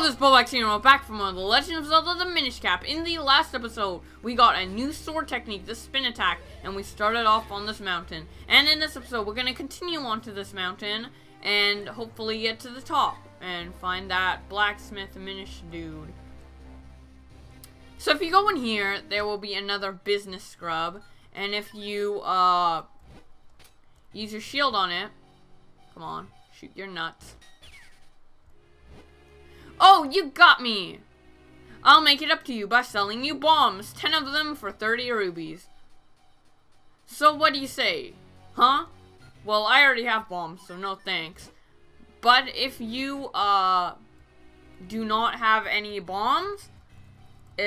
Hello, this is Bowblax here, and we're back from The Legend of Zelda the Minish Cap. In the last episode, we got a new sword technique, the spin attack, and we started off on this mountain. And in this episode, we're going to continue on to this mountain, and hopefully get to the top, and find that blacksmith Minish dude. So if you go in here, there will be another business scrub, and if you, use your shield on it, come on, shoot your nuts. Oh, you got me! I'll make it up to you by selling you bombs, 10 of them for 30 rubies. So what do you say? Huh? Well, I already have bombs, so no thanks. But if you, do not have any bombs, me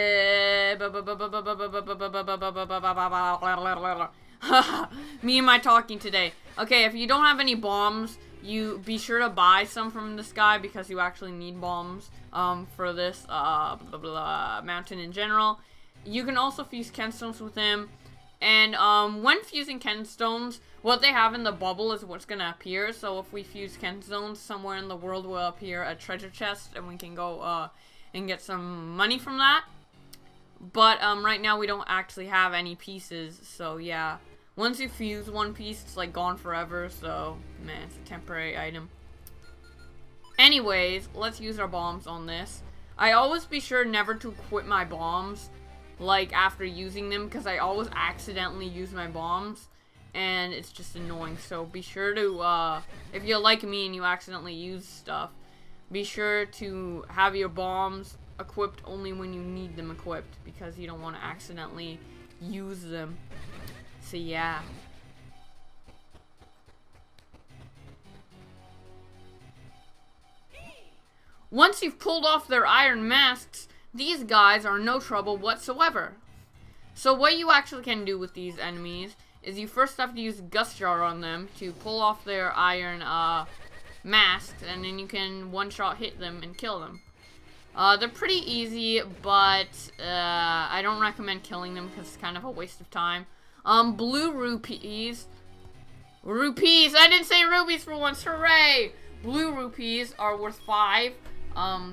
and my talking today. Okay, if you don't have any bombs, you be sure to buy some from this guy because you actually need bombs for this mountain in general. You can also fuse kinstones with him, and when fusing kinstones, what they have in the bubble is what's gonna appear. So if we fuse kinstones, somewhere in the world will appear a treasure chest, and we can go and get some money from that. But right now we don't actually have any pieces, so yeah. Once you fuse one piece, it's like gone forever, so man, it's a temporary item. Anyways, let's use our bombs on this. I always be sure never to quit my bombs, like after using them, because I always accidentally use my bombs, and it's just annoying. So be sure to, if you're like me and you accidentally use stuff, be sure to have your bombs equipped only when you need them equipped, because you don't want to accidentally use them. So yeah. Once you've pulled off their iron masks, these guys are no trouble whatsoever. So what you actually can do with these enemies is you first have to use Gust Jar on them to pull off their iron masks, and then you can one-shot hit them and kill them. They're pretty easy, but I don't recommend killing them because it's kind of a waste of time. Blue rupees. Rupees! I didn't say rubies for once, hooray! Blue rupees are worth 5.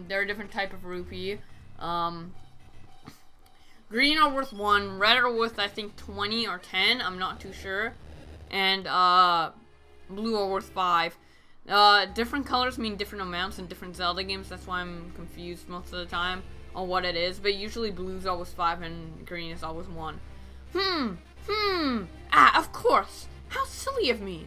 They're a different type of rupee. Green are worth 1. Red are worth, I think, 20 or 10. I'm not too sure. And, blue are worth 5. Different colors mean different amounts in different Zelda games. That's why I'm confused most of the time on what it is. But usually blue's always 5 and green is always 1. Of course. How silly of me.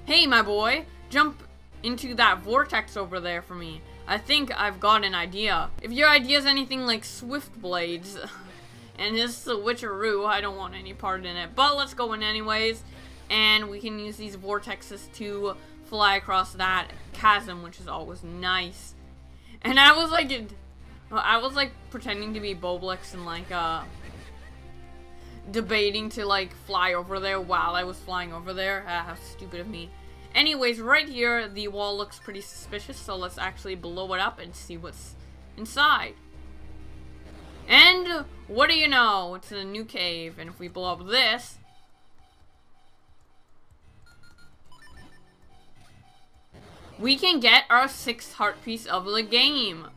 Hey, my boy, jump into that vortex over there for me. I think I've got an idea. If your idea is anything like Swift Blades and his switcheroo, I don't want any part in it. But let's go in anyways, and we can use these vortexes to fly across that chasm, which is always nice. And I was like pretending to be Bowblax and like debating to like fly over there while I was flying over there. How stupid of me. Anyways, right here the wall looks pretty suspicious, so let's actually blow it up and see what's inside. And what do you know, it's a new cave, and if we blow up this, we can get our 6th heart piece of the game.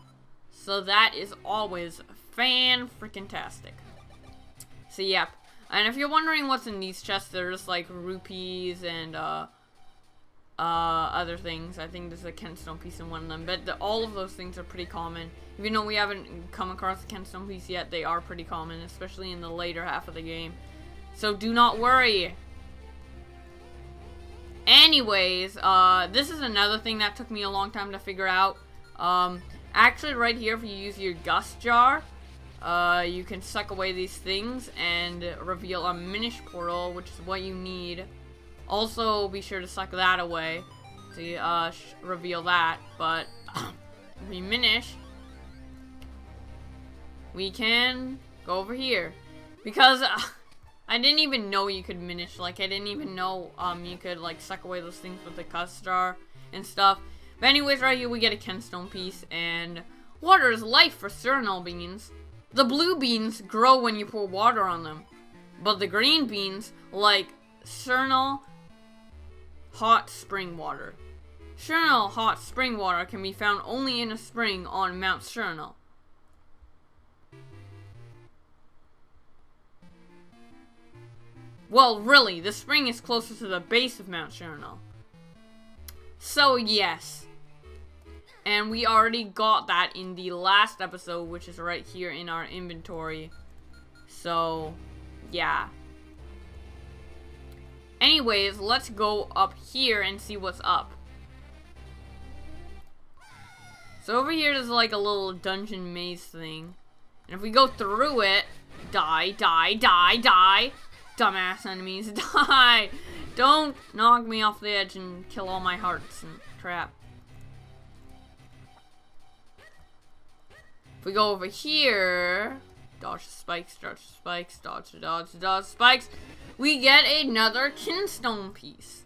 So that is always fan-freaking-tastic. So yep. And if you're wondering what's in these chests, they're just like rupees and other things. I think there's a kinstone piece in one of them. But all of those things are pretty common. Even though we haven't come across a kinstone piece yet, they are pretty common, especially in the later half of the game. So do not worry. Anyways, this is another thing that took me a long time to figure out. Actually, right here, if you use your Gust Jar, you can suck away these things and reveal a Minish portal, which is what you need. Also, be sure to suck that away to reveal that. But if we Minish, we can go over here. Because I didn't even know you could Minish. Like, I didn't even know you could like suck away those things with the Gust Jar and stuff. But anyways, right here we get a kinstone piece, and water is life for Crenel beans. The blue beans grow when you pour water on them, but the green beans like Crenel hot spring water. Crenel hot spring water can be found only in a spring on Mount Crenel. Well, really, the spring is closer to the base of Mount Crenel. So, yes. And we already got that in the last episode, which is right here in our inventory. So, yeah. Anyways, let's go up here and see what's up. So over here there's like a little dungeon maze thing. And if we go through it, die, dumbass enemies, die! Don't knock me off the edge and kill all my hearts and crap. If we go over here, dodge spikes, dodge spikes, we get another kinstone piece.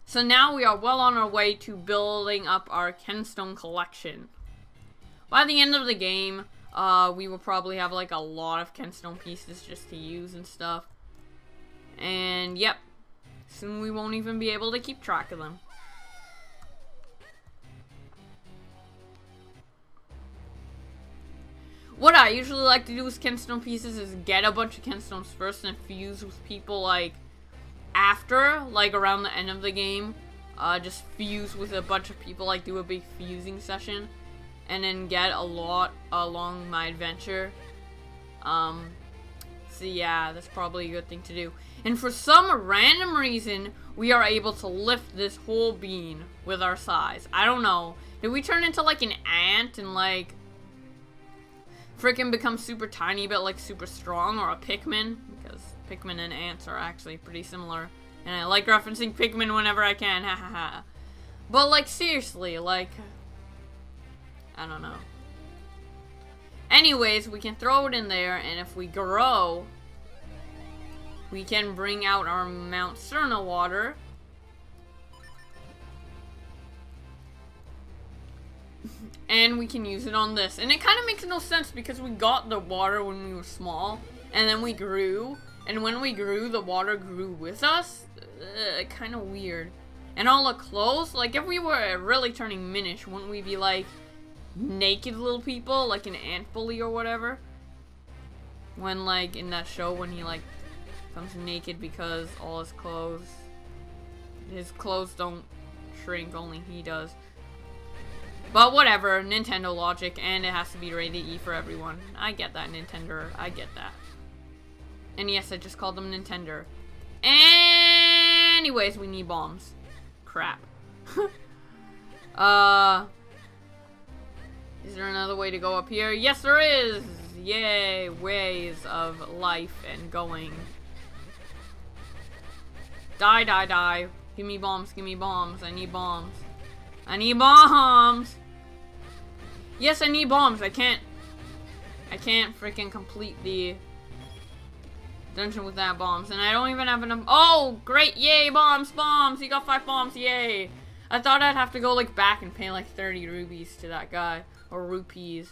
So now we are well on our way to building up our kinstone collection. By the end of the game, we will probably have like a lot of kinstone pieces just to use and stuff. And yep, soon we won't even be able to keep track of them. What I usually like to do with kinstone pieces is get a bunch of kinstones first and fuse with people like after, like around the end of the game. Just fuse with a bunch of people, like do a big fusing session. And then get a lot along my adventure. So yeah, that's probably a good thing to do. And for some random reason, we are able to lift this whole bean with our size. I don't know. Did we turn into like an ant and like freaking become super tiny but like super strong, or a Pikmin? Because Pikmin and ants are actually pretty similar. And I like referencing Pikmin whenever I can, hahaha. But like seriously, like, I don't know. Anyways, we can throw it in there, and if we grow, we can bring out our Mount Crenel water. And we can use it on this. And it kind of makes no sense because we got the water when we were small, and then we grew, and when we grew, the water grew with us. Kind of weird. And all the clothes, like if we were really turning Minish, wouldn't we be like naked little people, like an ant bully or whatever? When like in that show when he like comes naked because all his clothes don't shrink, only he does. But whatever, Nintendo logic, and it has to be rated E for everyone. I get that, Nintendo, I get that. And yes, I just called them Nintendo. Anyways, we need bombs. Crap. Is there another way to go up here? Yes, there is! Yay, ways of life and going. Die. Give me bombs, I need bombs. I need bombs! Yes, I need bombs. I can't freaking complete the dungeon without bombs. And I don't even have enough. Oh, great. Yay, bombs. You got 5 bombs. Yay. I thought I'd have to go like back and pay like 30 rubies to that guy. Or rupees.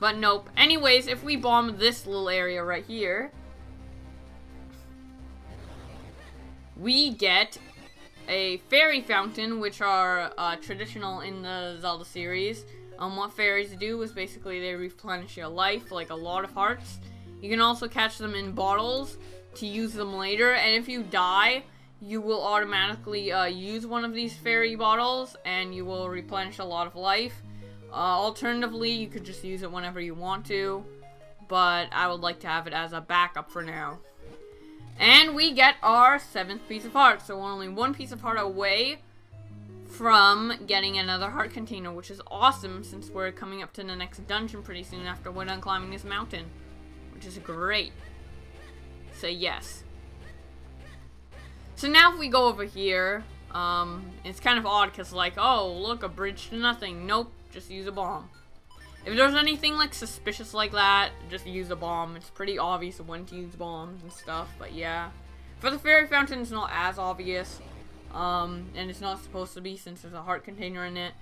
But nope. Anyways, if we bomb this little area right here, we get a fairy fountain, which are traditional in the Zelda series. What fairies do is basically they replenish your life, like a lot of hearts. You can also catch them in bottles to use them later, and if you die, you will automatically use one of these fairy bottles, and you will replenish a lot of life. Alternatively, you could just use it whenever you want to, but I would like to have it as a backup for now. And we get our 7th piece of heart, so we're only 1 piece of heart away from getting another heart container, which is awesome since we're coming up to the next dungeon pretty soon after we're done climbing this mountain, which is great. So yes. So now if we go over here, it's kind of odd because like, oh look, a bridge to nothing. Nope, just use a bomb. If there's anything like suspicious like that, just use a bomb. It's pretty obvious when to use bombs and stuff, but yeah. For the fairy fountain, it's not as obvious. And it's not supposed to be since there's a heart container in it.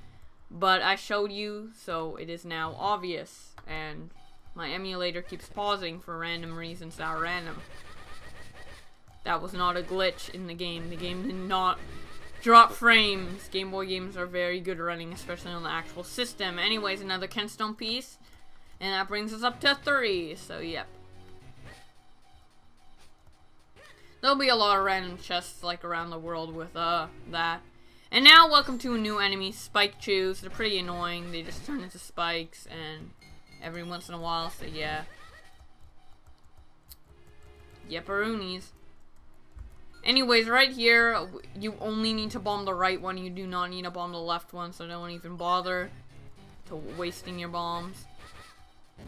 But I showed you, so it is now obvious. And my emulator keeps pausing for random reasons that are random. That was not a glitch in the game. The game did not drop frames. Game Boy games are very good running, especially on the actual system. Anyways, another kinstone piece. And that brings us up to 3. So, yep. There'll be a lot of random chests, like, around the world with, that. And now, welcome to a new enemy, Spike Chews. They're pretty annoying. They just turn into spikes, and every once in a while, so yeah. Yepperoonies. Anyways, right here, you only need to bomb the right one. You do not need to bomb the left one, so don't even bother to wasting your bombs.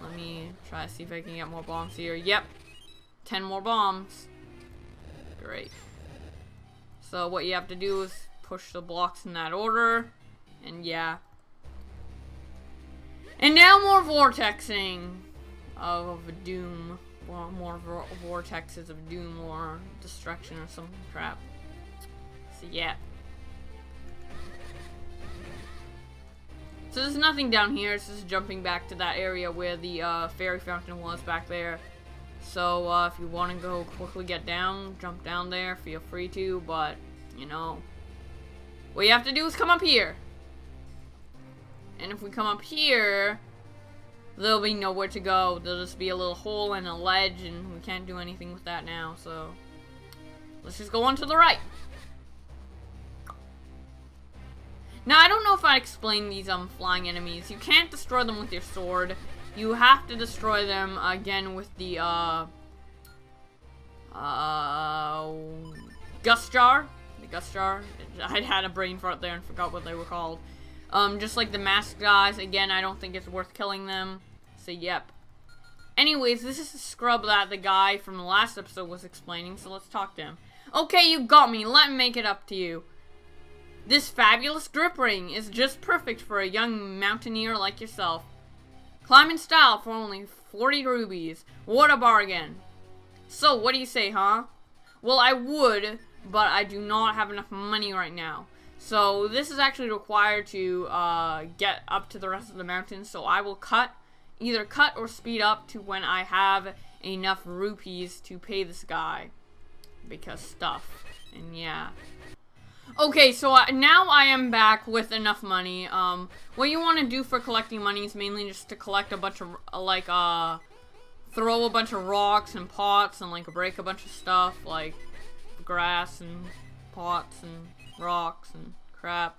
Let me try to see if I can get more bombs here. Yep. 10 more bombs. Great. So what you have to do is push the blocks in that order. And yeah. And now more vortexing of doom. More vortexes of doom or destruction or some crap. So yeah. So there's nothing down here. It's just jumping back to that area where the fairy fountain was back there. So if you want to go quickly get down, jump down there, feel free to. But, you know, what you have to do is come up here. And if we come up here, there'll be nowhere to go. There'll just be a little hole and a ledge, and we can't do anything with that now, so let's just go on to the right. Now, I don't know if I explained these flying enemies. You can't destroy them with your sword. You have to destroy them again with the Gust Jar. The Gust Jar. I had a brain fart there and forgot what they were called. Just like the masked guys. Again, I don't think it's worth killing them. So, yep. Anyways, this is the scrub that the guy from the last episode was explaining, so let's talk to him. Okay, you got me. Let me make it up to you. This fabulous grip ring is just perfect for a young mountaineer like yourself. Climb in style for only 40 rubies. What a bargain. So, what do you say, huh? Well, I would, but I do not have enough money right now. So this is actually required to get up to the rest of the mountain. So I will either cut or speed up to when I have enough rupees to pay this guy. Because stuff. And yeah. Okay, so now I am back with enough money. What you want to do for collecting money is mainly just to collect a bunch of, like, throw a bunch of rocks and pots and, like, break a bunch of stuff, like grass and pots and rocks and crap.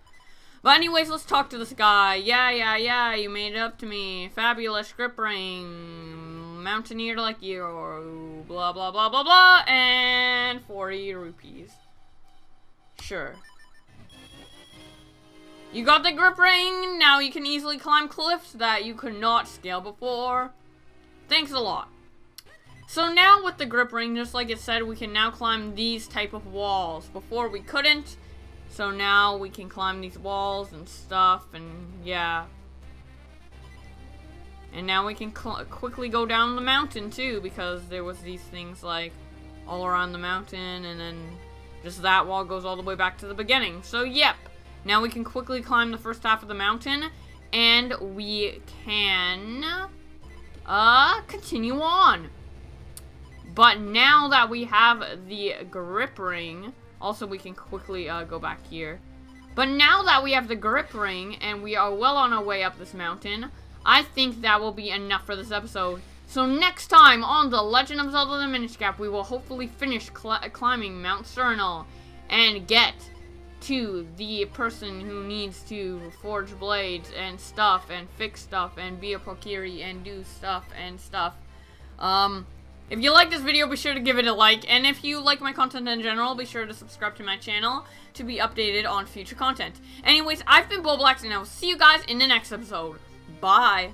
But anyways, let's talk to this guy. Yeah, you made it up to me. Fabulous grip ring. Mountaineer like you. Blah, blah, blah, blah, blah. And 40 rupees. Sure. You got the grip ring. Now you can easily climb cliffs that you could not scale before. Thanks a lot. So now with the grip ring, just like it said, we can now climb these type of walls. Before we couldn't. So now we can climb these walls and stuff, and yeah. And now we can quickly go down the mountain too, because there was these things like all around the mountain, and then just that wall goes all the way back to the beginning. So yep, now we can quickly climb the first half of the mountain, and we can continue on. But now that we have the grip ring, also we can quickly go back here. But now that we have the grip ring and we are well on our way up this mountain, I think that will be enough for this episode. So next time on The Legend of Zelda the Minish Cap, we will hopefully finish climbing Mount Crenel and get to the person who needs to forge blades and stuff and fix stuff and be a Prokiri and do stuff and stuff. If you like this video, be sure to give it a like, and if you like my content in general, be sure to subscribe to my channel to be updated on future content. Anyways, I've been Bowblax, and I will see you guys in the next episode. Bye!